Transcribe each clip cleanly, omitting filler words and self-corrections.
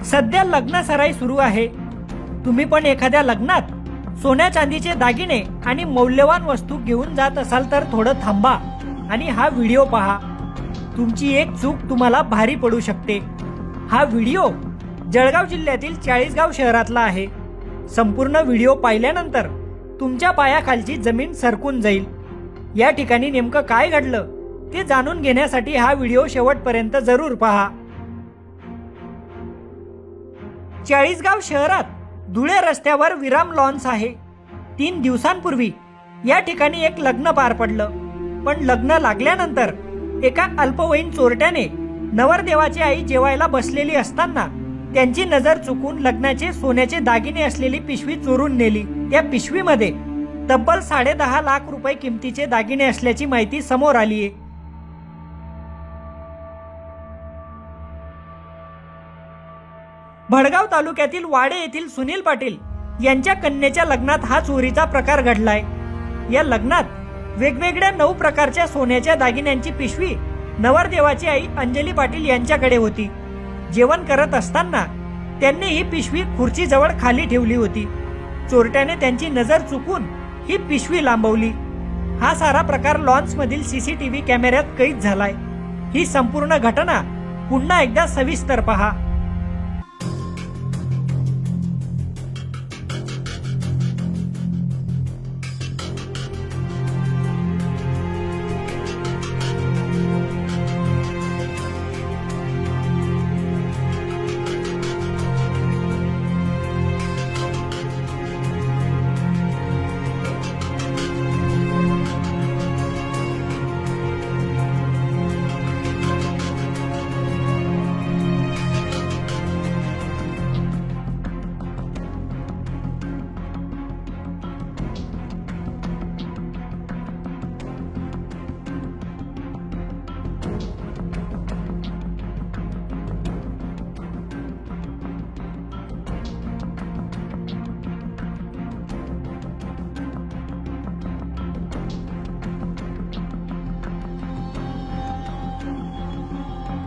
सध्या लग्न सराई सुरू आहे। तुम्ही पण एखाद्या लग्नात सोन्या चांदीचे दागिने आणि मौल्यवान वस्तू घेऊन जात असाल तर थोडं थांबा आणि हा व्हिडिओ पहा। तुमची एक चूक तुम्हाला भारी पडू शकते। हा व्हिडिओ जळगाव जिल्ह्यातील चाळीसगाव शहरातला आहे। संपूर्ण व्हिडिओ पाहिल्यानंतर तुमच्या पायाखालची जमीन सरकून जाईल। या ठिकाणी नेमकं काय घडलं ते जाणून घेण्यासाठी हा व्हिडिओ शेवटपर्यंत जरूर पहा। चाळीसगाव शहरात धुळे रस्त्यावर विराम लॉन्स आहे। 3 दिवसांपूर्वी या ठिकाणी एक लग्न पार पडलं, पण लग्न लागल्यानंतर एका अल्पवयीन चोरट्याने नवरदेवाची आई जेवायला बसलेली असताना त्यांची नजर चुकून लग्नाचे सोन्याचे दागिने असलेली पिशवी चोरून नेली। त्या पिशवीमध्ये तब्बल 10.5 लाख रुपये किमतीचे दागिने असल्याची माहिती समोर आली आहे। भडगाव तालुक्यातील वाडे येथील सुनील पाटील यांच्या कन्येच्या लग्नात हा चोरीचा प्रकार घडलाय। या लग्नात वेगवेगळ्या 9 प्रकारच्या सोन्याच्या दागिन्यांची पिशवी नवरदेवाची आई अंजली पाटील यांच्याकडे होती। जेवण करत असताना त्यांनी ही पिशवी खुर्चीजवळ खाली ठेवली होती। चोरट्याने त्यांची नजर चुकून ही पिशवी लांबवली। हा सारा प्रकार लॉन्स मधील सीसीटीव्ही कॅमेऱ्यात कैद झालाय। ही संपूर्ण घटना पुन्हा एकदा सविस्तर पहा।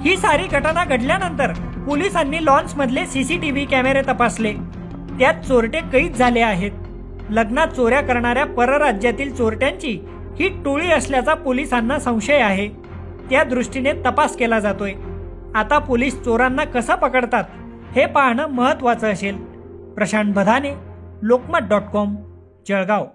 ही सारी घटना घडल्यानंतर पोलिसांनी लॉन्स मधले सीसीटीव्ही कॅमेरे तपासले। त्यात चोरटे कैद झाले आहेत। लग्नात चोऱ्या करणाऱ्या परराज्यातील चोरट्यांची ही टोळी असल्याचा पोलिसांना संशय आहे। त्या दृष्टीने तपास केला जातोय। आता पोलीस चोरांना कसं पकडतात हे पाहणं महत्त्वाचं असेल। प्रशांत बधाने, लोकमत.com, जळगाव।